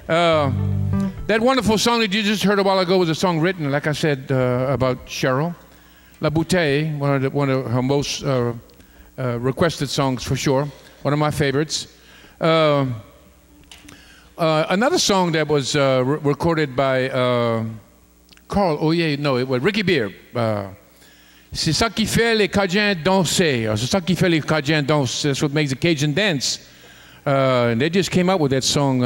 That wonderful song that you just heard a while ago was a song written, like I said, about Cheryl. La Bouteille, one of her most requested songs for sure. One of my favorites. Another song that was recorded by Carl, it was Ricky Beer. C'est ça qui fait les Cajuns danser. C'est ça qui fait les Cajuns danser. That's what makes the Cajun dance. And they just came up with that song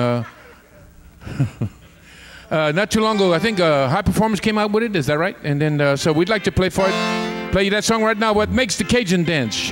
not too long ago. I think High Performance came out with it. Is that right? And then so we'd like to play you that song right now. What makes the Cajun dance?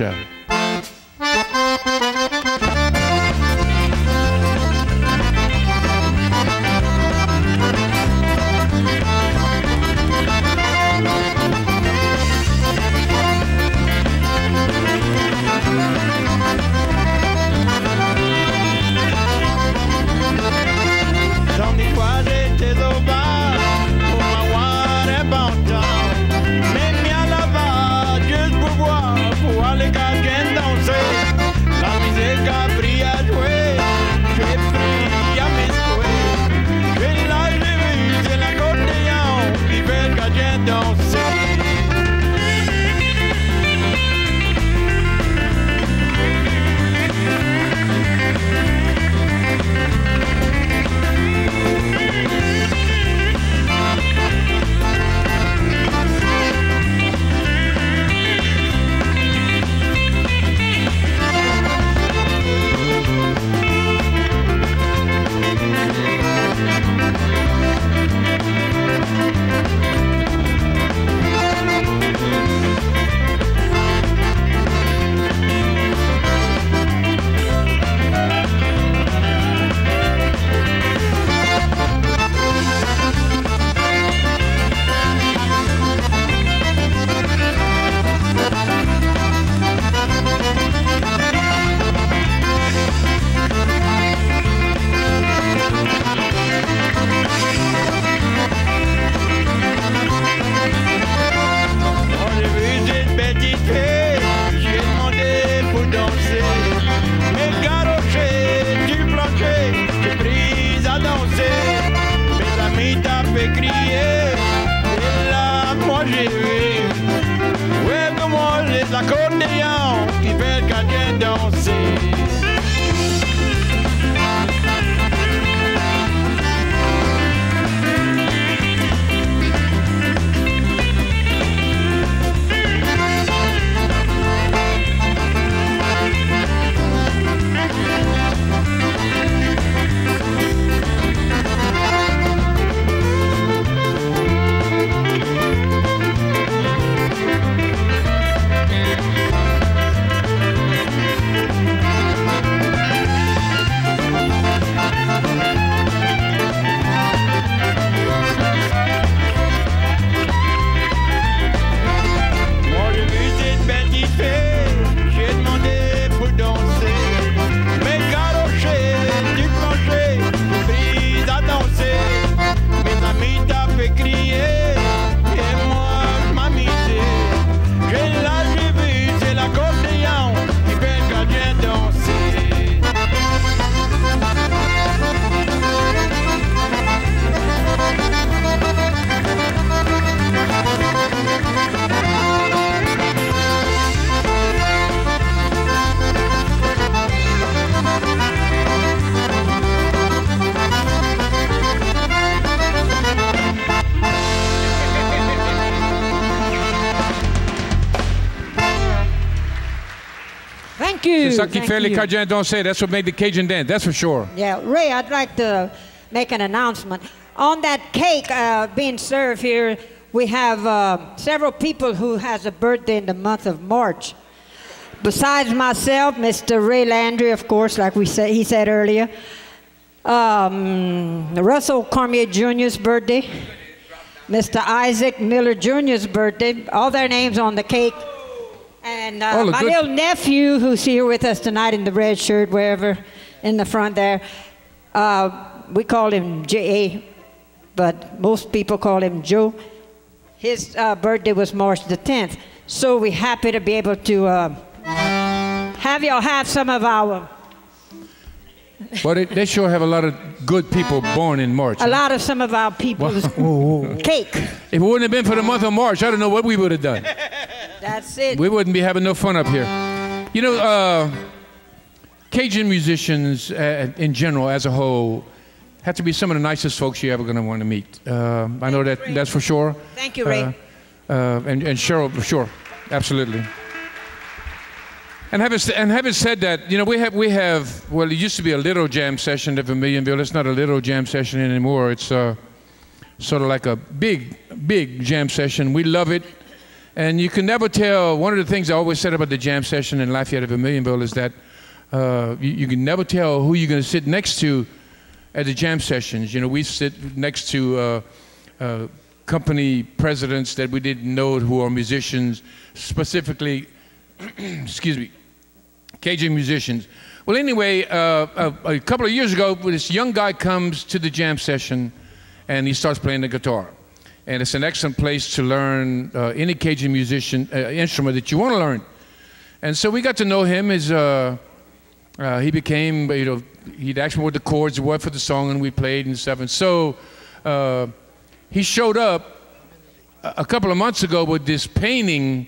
C'est ça qui fait les Cajuns danser. That's what made the Cajun dance, that's for sure. Yeah, Ray, I'd like to make an announcement. On that cake being served here, we have several people who has a birthday in the month of March. Besides myself, Mr. Ray Landry, of course, like he said earlier. Russell Cormier Jr.'s birthday. Mr. Isaac Miller Jr.'s birthday. All their names on the cake. And my little nephew, who's here with us tonight in the red shirt, wherever in the front there, we call him J.A., but most people call him Joe. His birthday was March the 10th. So we're happy to be able to have y'all have some of our But they sure have a lot of good people born in March. A lot of some of our people's cake. If it wouldn't have been for the month of March, I don't know what we would have done. That's it. We wouldn't be having no fun up here. You know, Cajun musicians in general, as a whole, have to be some of the nicest folks you're ever going to want to meet. I know that's for sure. Thank you, Ray. And Cheryl, for sure. Absolutely. And having said that, you know, we have, well, it used to be a little jam session at Vermilionville. It's not a little jam session anymore. It's sort of like a big jam session. We love it. And you can never tell, one of the things I always said about the jam session in Lafayette at Vermilionville is that you can never tell who you're going to sit next to at the jam sessions. You know, we sit next to company presidents that we didn't know who are musicians, specifically, excuse me, Cajun musicians. Well, anyway, a couple of years ago, this young guy comes to the jam session and he starts playing the guitar. And it's an excellent place to learn any Cajun musician instrument that you want to learn. And so we got to know him as he became, you know, he'd ask me what the chords were for the song, and we played and stuff. And so he showed up a couple of months ago with this painting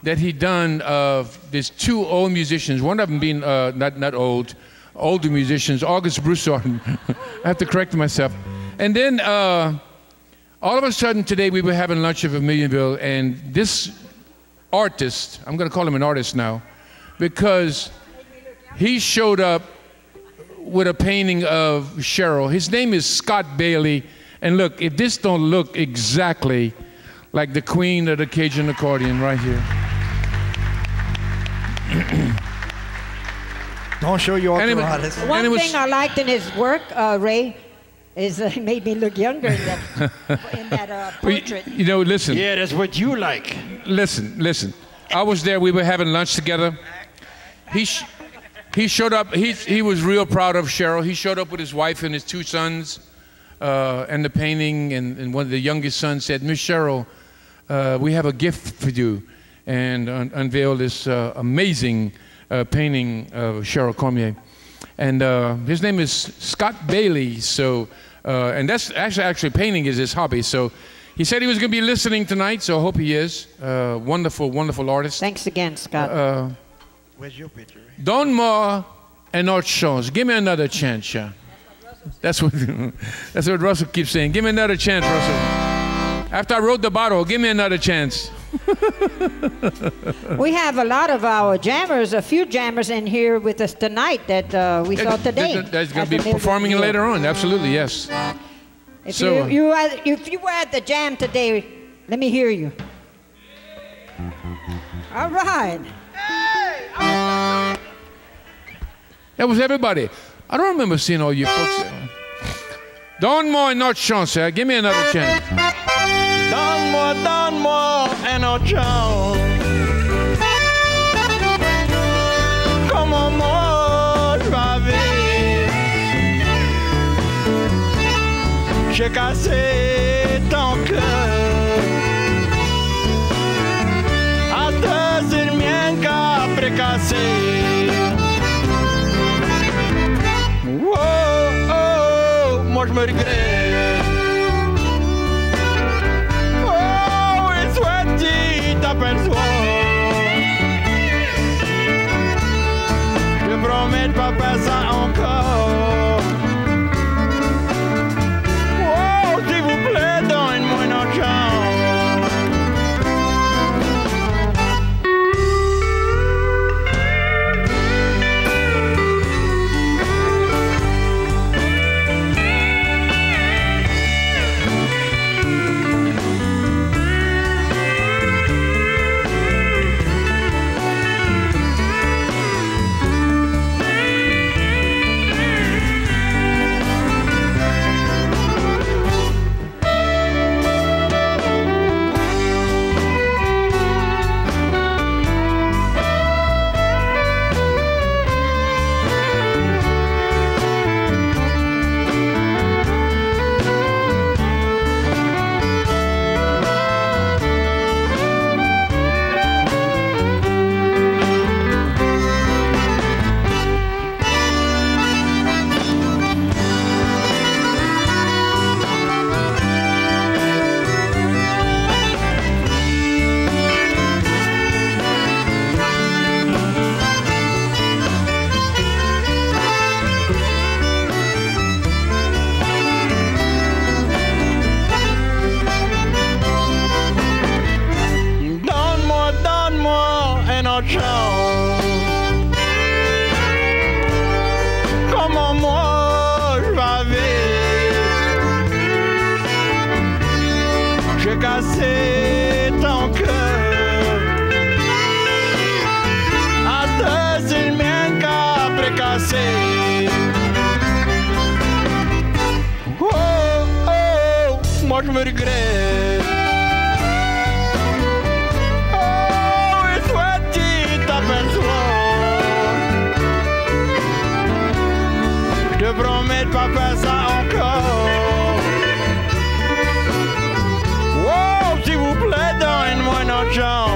that he'd done of these two old musicians, one of them being not old, older musicians, August Broussard. I have to correct myself. And then all of a sudden today we were having lunch at Vermilionville, and this artist, I'm going to call him an artist now, because he showed up with a painting of Cheryl. His name is Scott Bailey. And look, if this don't look exactly like the queen of the Cajun accordion right here. Don't show your arthritis. One thing I liked in his work, Ray, is he made me look younger in that portrait. You know, listen. Yeah, that's what you like. Listen. I was there. We were having lunch together. He showed up. He was real proud of Cheryl. He showed up with his wife and his two sons and the painting. And one of the youngest sons said, "Miss Cheryl, we have a gift for you," and unveiled this amazing painting of Cheryl Cormier. And his name is Scott Bailey. So, and that's actually painting is his hobby. So, he said he was going to be listening tonight. So I hope he is. Wonderful, wonderful artist. Thanks again, Scott. Where's your picture? Donne-moi une autre chance. Give me another chance, yeah. That's what Russell keeps saying. Give me another chance, Russell. After I wrote the bottle, give me another chance. We have a lot of our jammers, a few jammers in here with us tonight that we saw today. That's going to be performing later on. Absolutely, yes. If you were at the jam today, let me hear you. All right. That was everybody. I don't remember seeing all you folks. Donne-moi une autre chance. Give me another chance. Donne-moi une autre chance. Comment moi je vais vivre? J'ai cassé ton cœur. A te dire mien qu'a précassé. Moi je me regrette. Oh, et souhaite-t-il t'aperçoit. Je promets de pas faire ça encore. Oh, s'il vous plaît, donne-moi une autre chance. casser ton cœur. À deux, il m'en qu'a précassé. Oh, oh, moi je me regrette. Oh, et toi, tu t'aperçois. Je te promets de pas faire ça encore. Oh, s'il vous plaît, donne-moi une autre chance.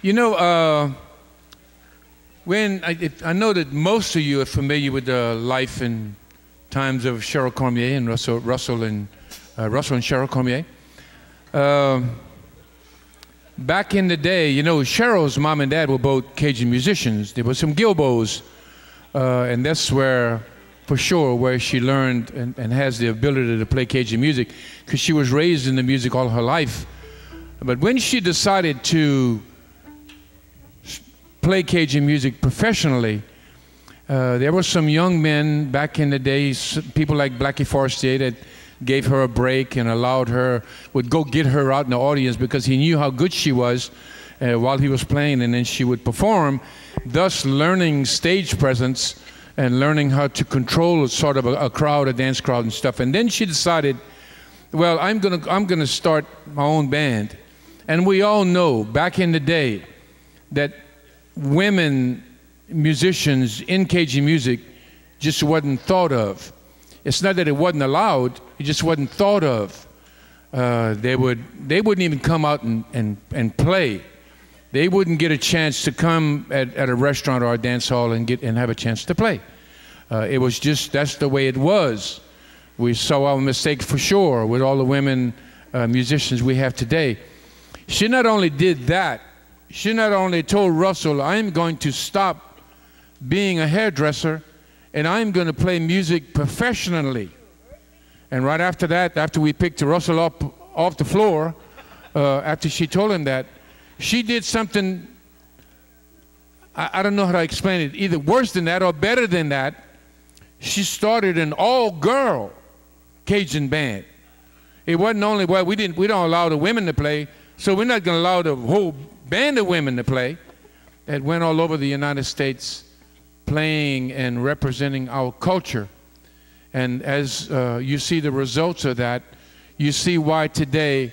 You know, I know that most of you are familiar with the life and times of Cheryl Cormier and Russell and Cheryl Cormier. Back in the day, you know, Cheryl's mom and dad were both Cajun musicians. There were some Gilbos, and that's where, for sure, where she learned and has the ability to play Cajun music, because she was raised in the music all her life. But when she decided to play Cajun music professionally, there were some young men back in the days, people like Blackie Forestier, that gave her a break and allowed her, would go get her out in the audience because he knew how good she was while he was playing, and then she would perform, thus learning stage presence and learning how to control sort of a crowd, a dance crowd and stuff. And then she decided, well, I'm gonna start my own band. And we all know back in the day that women musicians in Cajun music just wasn't thought of. It's not that it wasn't allowed, it just wasn't thought of. They wouldn't even come out and play. They wouldn't get a chance to come at a restaurant or a dance hall and have a chance to play. It was just, that's the way it was. We saw our mistake for sure with all the women musicians we have today. She not only did that, she not only told Russell, I'm going to stop being a hairdresser and I'm going to play music professionally. And right after that, after we picked Russell up off the floor, after she told him that, she did something, I don't know how to explain it, either worse than that or better than that. She started an all-girl Cajun band. It wasn't only, well, we don't allow the women to play, so we're not going to allow the whole band of women to play. It went all over the United States playing and representing our culture. And as you see the results of that, you see why today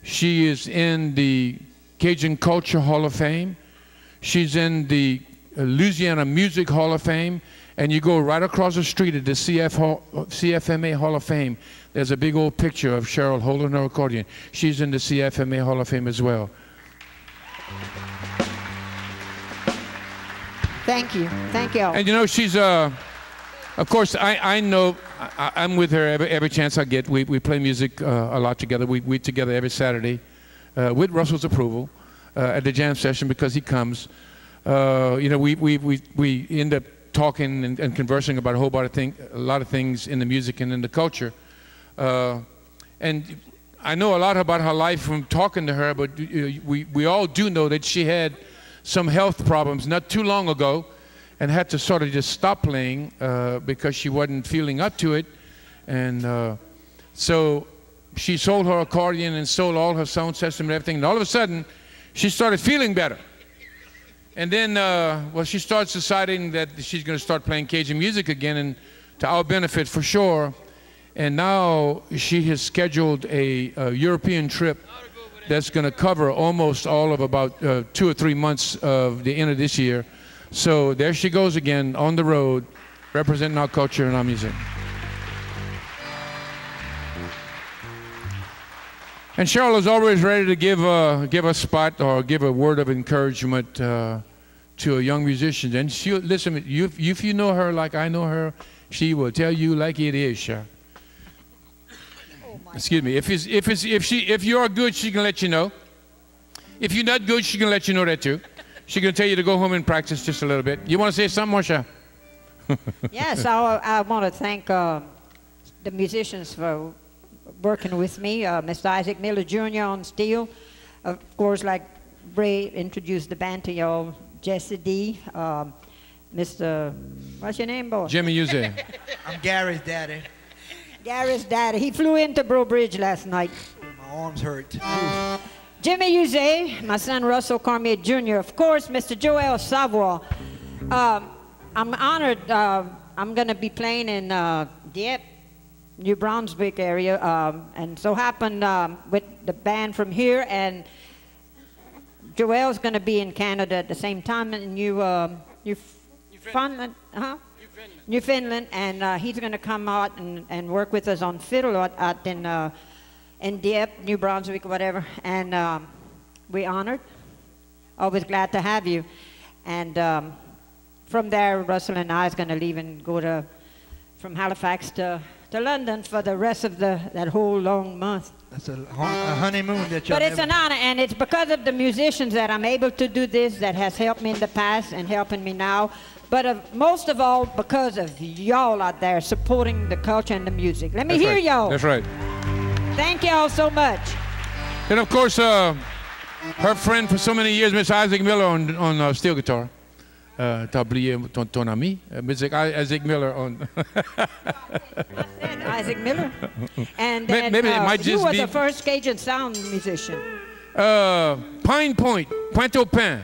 she is in the Cajun Culture Hall of Fame. She's in the Louisiana Music Hall of Fame. And you go right across the street at the CFMA Hall of Fame. There's a big old picture of Cheryl holding her accordion. She's in the CFMA Hall of Fame as well. Thank you. Thank you. And you know, she's, of course, I know, I'm with her every chance I get. We play music a lot together. We together every Saturday with Russell's approval at the jam session because he comes. You know, we end up talking and conversing about a lot of things in the music and in the culture. And I know a lot about her life from talking to her, but we all do know that she had some health problems not too long ago and had to sort of just stop playing because she wasn't feeling up to it. And so she sold her accordion and sold all her sound system and everything. And all of a sudden, she started feeling better. And then, well, she starts deciding that she's going to start playing Cajun music again, and to our benefit for sure. And now she has scheduled a European trip that's going to cover almost all of about 2 or 3 months of the end of this year. So there she goes again on the road, representing our culture and our music. And Cheryl is always ready to give a spot or give a word of encouragement to a young musician. And she'll listen. If you know her like I know her, she will tell you like it is, Cheryl. Excuse me. If you are good, she can let you know. If you're not good, she can let you know that too. She can tell you to go home and practice just a little bit. You want to say something, Marsha? Yes, I want to thank the musicians for working with me. Mr. Isaac Miller Jr. on steel. Of course, like Ray introduced the band to y'all, Jesse D. Mr. What's your name, boy? Jimmy Uze. I'm Gary's daddy. Gary's daddy. He flew into Bro Bridge last night. My arms hurt. Jimmy Uze, my son Russell Cormier Jr., of course, Mr. Joel Savoy. I'm honored. I'm going to be playing in Dieppe, New Brunswick area, and so happened with the band from here, and Joel's going to be in Canada at the same time in Newfoundland, and he's going to come out and work with us on fiddle out in Dieppe, New Brunswick, whatever, and we're honored. Always glad to have you. And from there, Russell and I is going to leave and go from Halifax to London for the rest of that whole long month. That's a honeymoon that you'll But it's an honor, and it's because of the musicians that I'm able to do this that has helped me in the past and helping me now. But most of all, because of y'all out there supporting the culture and the music. Let me hear y'all. That's right. Thank y'all so much. And of course, her friend for so many years, Miss Isaac Miller on steel guitar. T'as oublié ton ami, Miss Isaac Miller on. I said Isaac Miller. And then, maybe it might just was be the first Cajun sound musician. Pine Point, Pointe-au-Pin.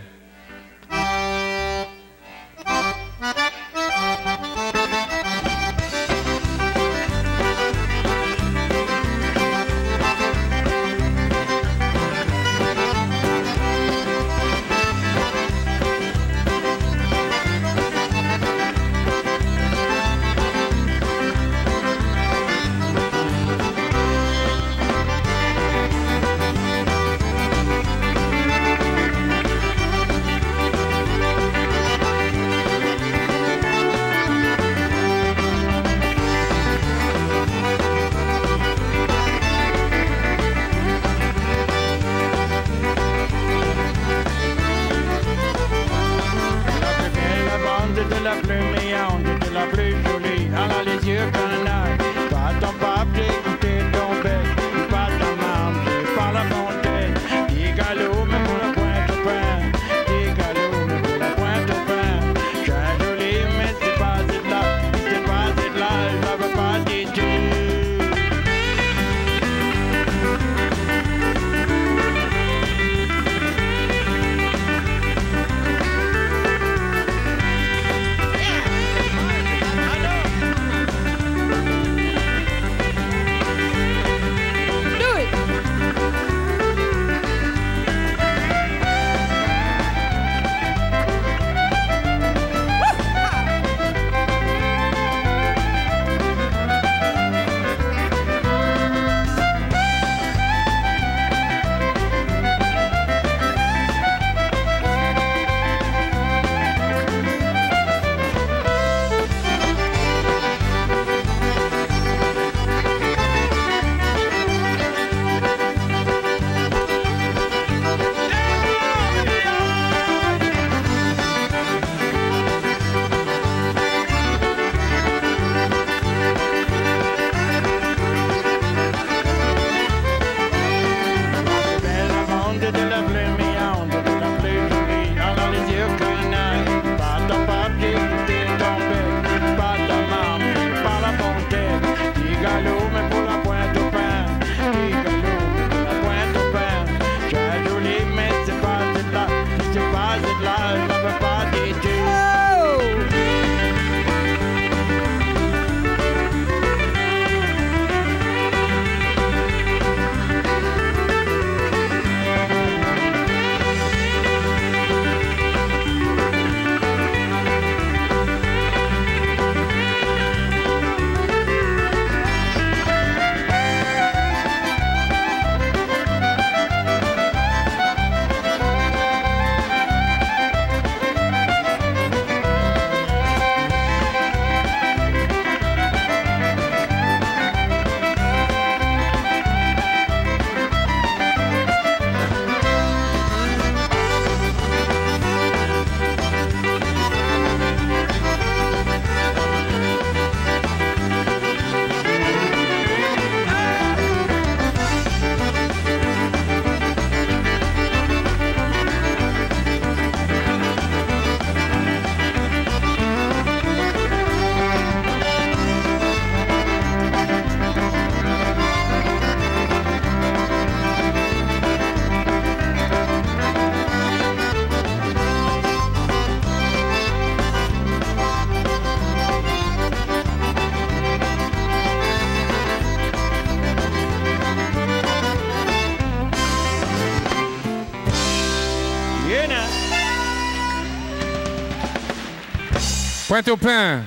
Pointe-au-Pin.